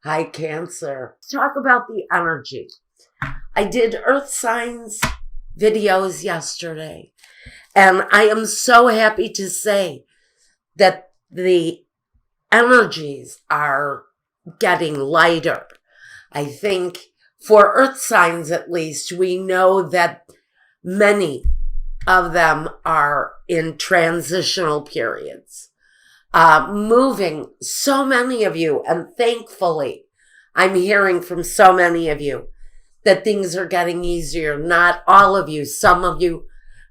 Hi, Cancer. Let's talk about the energy. I did Earth Signs videos yesterday, and I am so happy to say that the energies are getting lighter. I think for Earth Signs, at least, we know that many of them are in transitional periods. Moving, so many of you, and thankfully, I'm hearing from so many of you that things are getting easier. Not all of you, some of you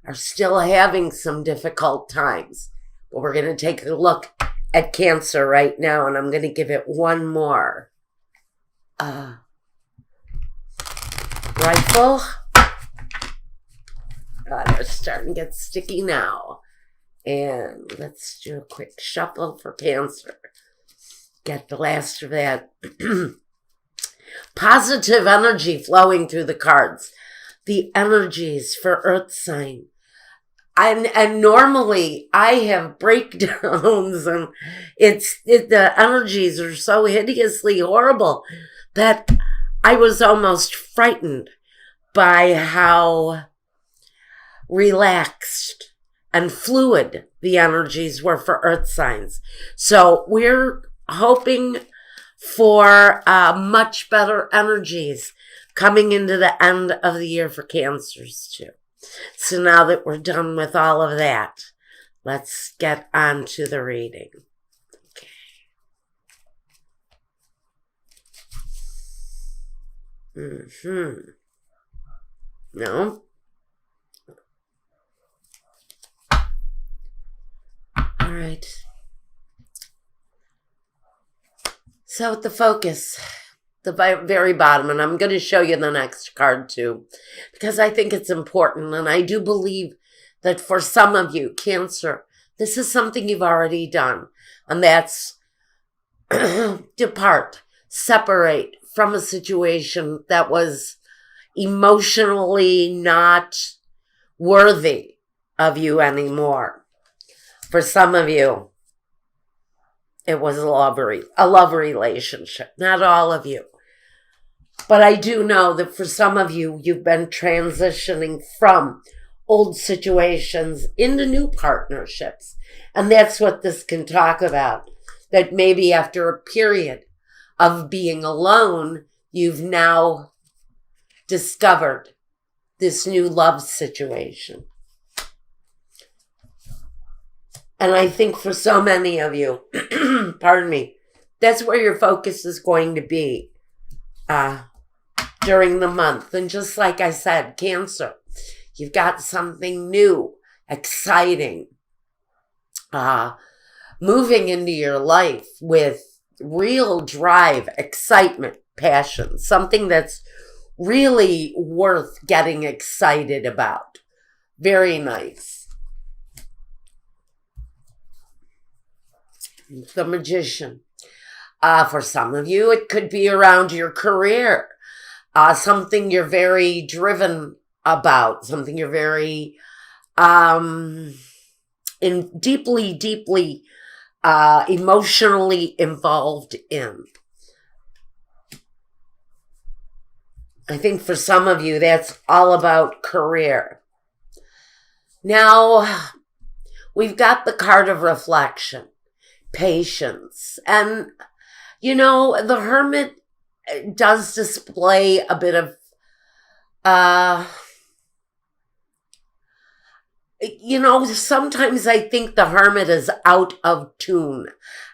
are still having some difficult times. But we're going to take a look at Cancer right now, and I'm going to give it one more rifle. They're starting to get sticky now. And let's do a quick shuffle for Cancer. Get the last of that positive energy flowing through the cards. The energies for Earth Sign. And normally I have breakdowns, and the energies are so hideously horrible that I was almost frightened by how relaxed and fluid the energies were for Earth Signs. So we're hoping for much better energies coming into the end of the year for Cancers too. So now that we're done with all of that, let's get on to the reading. Okay. No? All right. So the focus, the very bottom, and I'm going to show you the next card too, because I think it's important, and I do believe that for some of you, Cancer, this is something you've already done, and that's depart, separate from a situation that was emotionally not worthy of you anymore. For some of you, it was a love relationship. Not all of you. But I do know that for some of you, you've been transitioning from old situations into new partnerships. And that's what this can talk about. That maybe after a period of being alone, you've now discovered this new love situation. And I think for so many of you, pardon me, that's where your focus is going to be during the month. And just like I said, Cancer, you've got something new, exciting, moving into your life with real drive, excitement, passion, something that's really worth getting excited about. Very nice. The Magician. For some of you, it could be around your career, something you're very driven about, something you're very deeply emotionally involved in. I think for some of you, that's all about career. Now, we've got the card of reflection. Patience. And, you know, the Hermit does display a bit of, sometimes I think the Hermit is out of tune,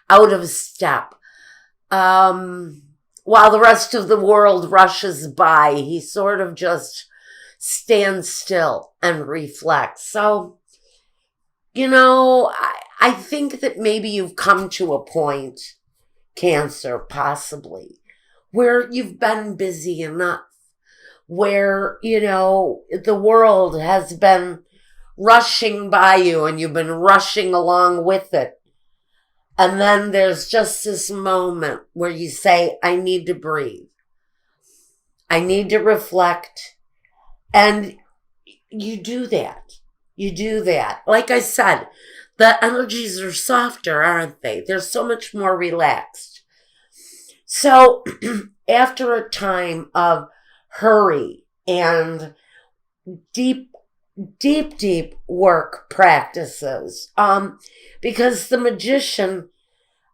out of step. While the rest of the world rushes by, he sort of just stands still and reflects. So, I think that maybe you've come to a point, Cancer, possibly, where you've been busy enough, where, the world has been rushing by you and you've been rushing along with it. And then there's just this moment where you say, I need to breathe. I need to reflect. And you do that. You do that. Like I said, the energies are softer, aren't they? They're so much more relaxed. So after a time of hurry and deep work practices, because the magician,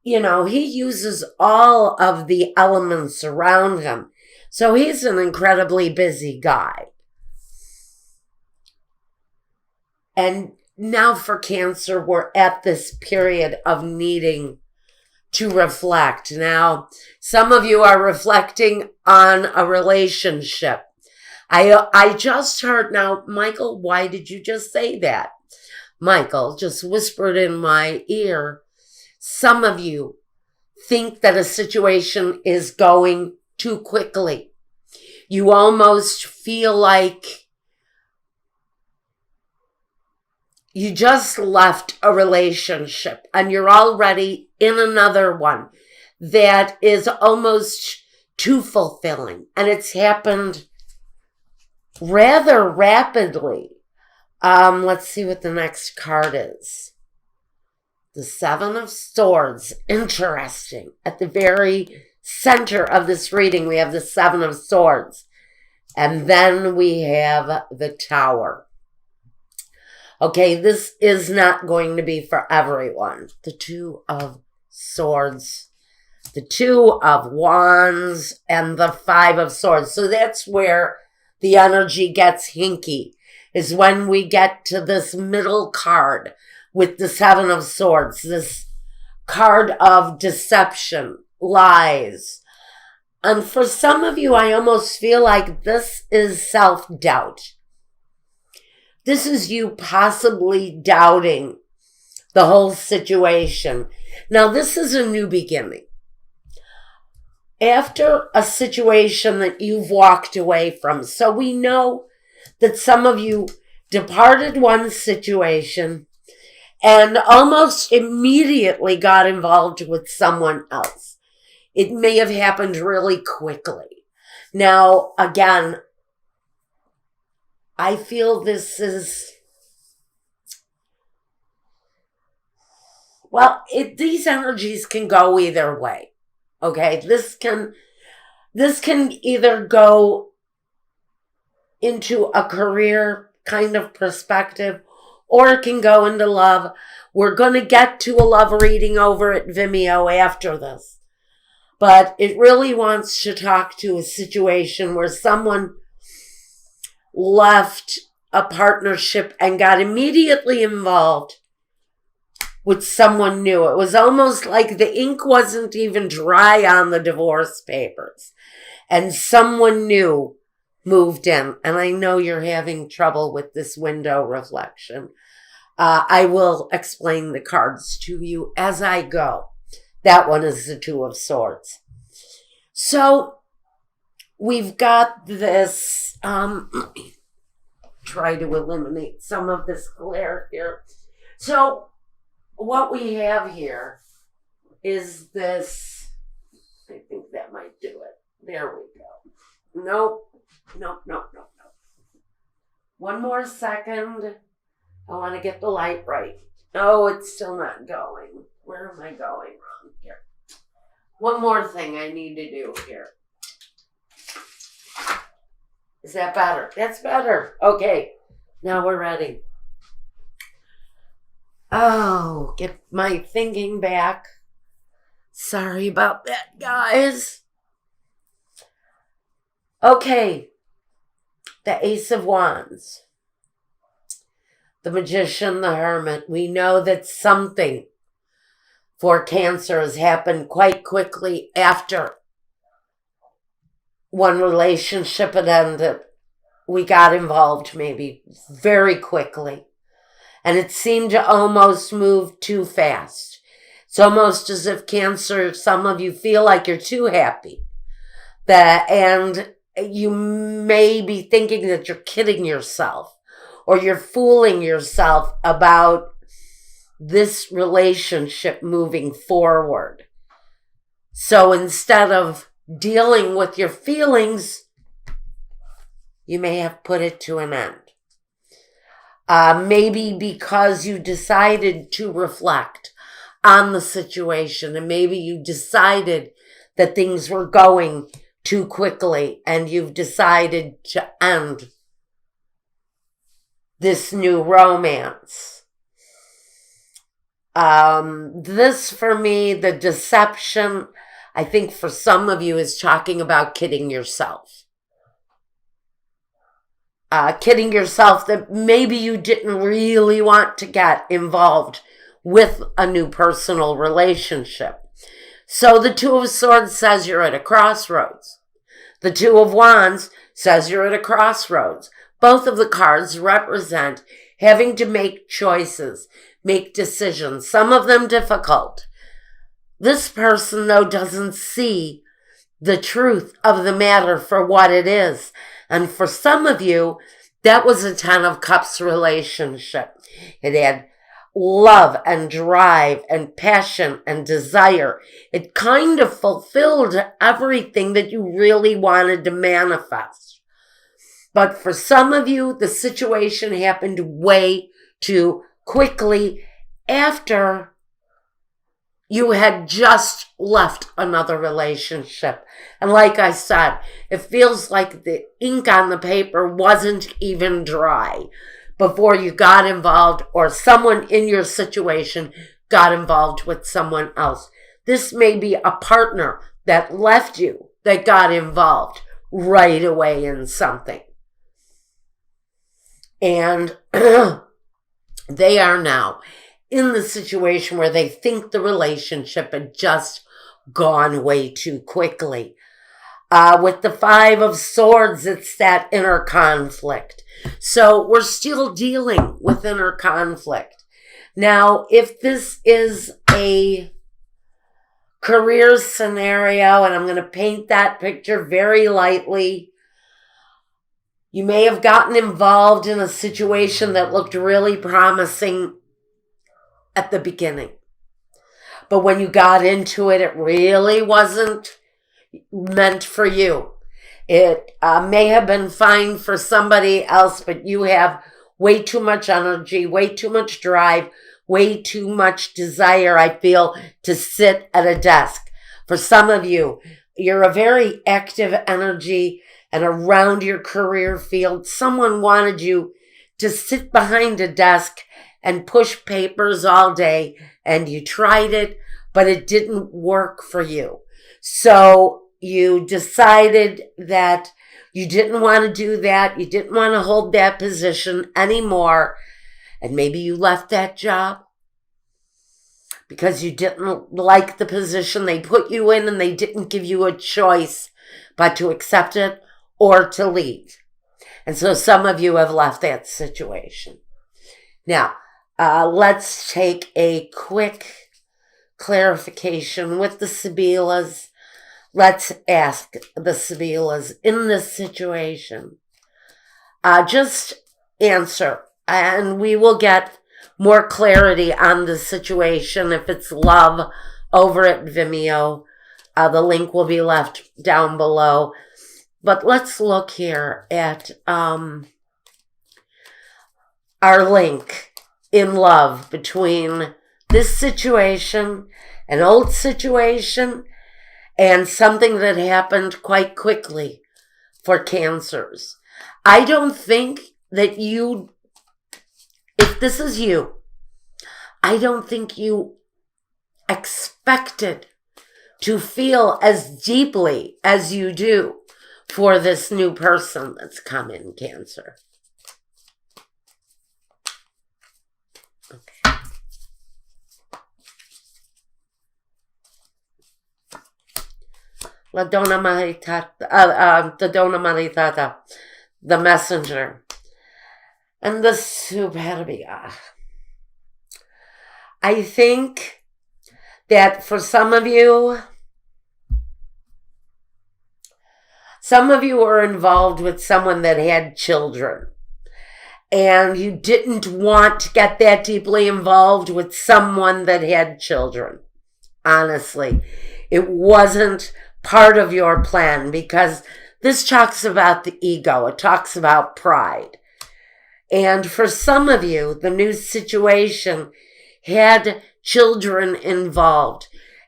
he uses all of the elements around him. So he's an incredibly busy guy. And now for Cancer, we're at this period of needing to reflect. Now, some of you are reflecting on a relationship. I just heard, now, Michael, why did you just say that? Michael just whispered in my ear, some of you think that a situation is going too quickly. You almost feel like you just left a relationship and you're already in another one that is almost too fulfilling. And it's happened rather rapidly. Let's see what the next card is. The Seven of Swords. Interesting. At the very center of this reading, we have the Seven of Swords. And then we have the Tower. Okay, this is not going to be for everyone. The Two of Swords, the Two of Wands, and the Five of Swords. So that's where the energy gets hinky, is when we get to this middle card with the Seven of Swords, this card of deception, lies. And for some of you, I almost feel like this is self-doubt. This is you possibly doubting the whole situation. Now, this is a new beginning. After a situation that you've walked away from. So we know that some of you departed one situation and almost immediately got involved with someone else. It may have happened really quickly. Now, again, I feel this is, well, these energies can go either way. Okay, this can either go into a career kind of perspective, or it can go into love. We're going to get to a love reading over at Vimeo after this. But it really wants to talk to a situation where someone left a partnership and got immediately involved with someone new. It was almost like the ink wasn't even dry on the divorce papers. And someone new moved in. And I know you're having trouble with this window reflection. I will explain the cards to you as I go. That one is the Two of Swords. So we've got this, let me try to eliminate some of this glare here. So what we have here is this, I think that might do it. There we go. Nope. One more second. I want to get the light right. Oh, it's still not going. Where am I going wrong here? One more thing I need to do here. Is that better? That's better. Okay. Now we're ready. Oh, get my thinking back. Sorry about that, guys. Okay. The Ace of Wands. The Magician, the Hermit. We know that something for Cancer has happened quite quickly after one relationship had ended. We got involved maybe very quickly. And it seemed to almost move too fast. It's almost as if Cancer, some of you feel like you're too happy. And you may be thinking that you're kidding yourself or you're fooling yourself about this relationship moving forward. So instead of dealing with your feelings, you may have put it to an end. Maybe because you decided to reflect on the situation, and maybe you decided that things were going too quickly and you've decided to end this new romance. This, for me, the deception, I think for some of you, is talking about kidding yourself. Kidding yourself that maybe you didn't really want to get involved with a new personal relationship. So the Two of Swords says you're at a crossroads. The Two of Wands says you're at a crossroads. Both of the cards represent having to make choices, make decisions, some of them difficult. This person, though, doesn't see the truth of the matter for what it is. And for some of you, that was a Ten of Cups relationship. It had love and drive and passion and desire. It kind of fulfilled everything that you really wanted to manifest. But for some of you, the situation happened way too quickly after you had just left another relationship. And like I said, it feels like the ink on the paper wasn't even dry before you got involved, or someone in your situation got involved with someone else. This may be a partner that left you that got involved right away in something. And they are now in the situation where they think the relationship had just gone way too quickly. With the Five of Swords, it's that inner conflict. So we're still dealing with inner conflict. Now, if this is a career scenario, and I'm going to paint that picture very lightly, you may have gotten involved in a situation that looked really promising at the beginning. But when you got into it, it really wasn't meant for you. It may have been fine for somebody else, but you have way too much energy, way too much drive, way too much desire, I feel, to sit at a desk. For some of you, you're a very active energy, and around your career field, someone wanted you to sit behind a desk and push papers all day, and you tried it, but it didn't work for you. So you decided that you didn't want to do that. You didn't want to hold that position anymore. And maybe you left that job because you didn't like the position they put you in, and they didn't give you a choice but to accept it or to leave. And so some of you have left that situation. Now, let's take a quick clarification with the Sibilas. Let's ask the Sibilas in this situation. Just answer, and we will get more clarity on the situation. If it's love, over at Vimeo, the link will be left down below. But let's look here at our link in love between this situation, an old situation, and something that happened quite quickly for Cancers. I don't think that you, if this is you, I don't think you expected to feel as deeply as you do for this new person that's come in, Cancer. Okay. La Donna Maritata, the Donna Maritata, the Messenger. And the Subharbia. I think that for some of you are involved with someone that had children, and you didn't want to get that deeply involved with someone that had children. Honestly, it wasn't part of your plan, because this talks about the ego. It talks about pride. And for some of you, the new situation had children involved.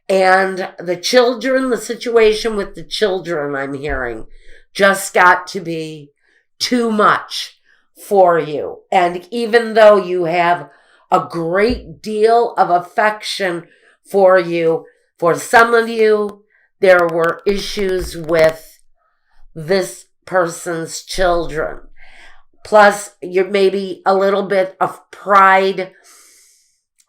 And the children, the situation with the children, I'm hearing, just got to be too much for you. And even though you have a great deal of affection for you, for some of you, there were issues with this person's children. Plus, maybe a little bit of pride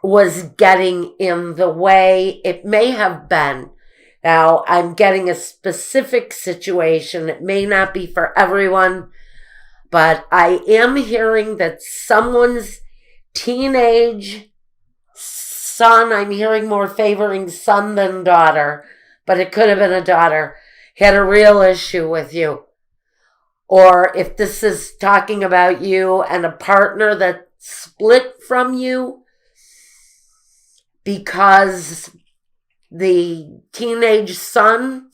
was getting in the way. It may have been. Now, I'm getting a specific situation. It may not be for everyone, but I am hearing that someone's teenage son, I'm hearing more favoring son than daughter, but it could have been a daughter, had a real issue with you. Or if this is talking about you and a partner that split from you because the teenage son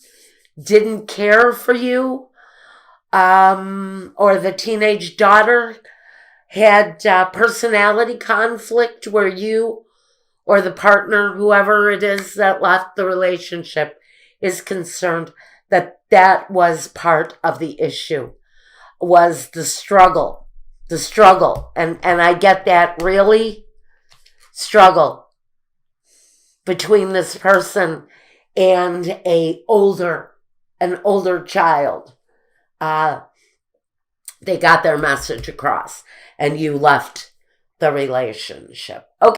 didn't care for you, or the teenage daughter had personality conflict where you or the partner, whoever it is that left the relationship, is concerned that was part of the issue, was the struggle. And I get that, really struggle between this person and an older child. They got their message across and you left the relationship. Okay.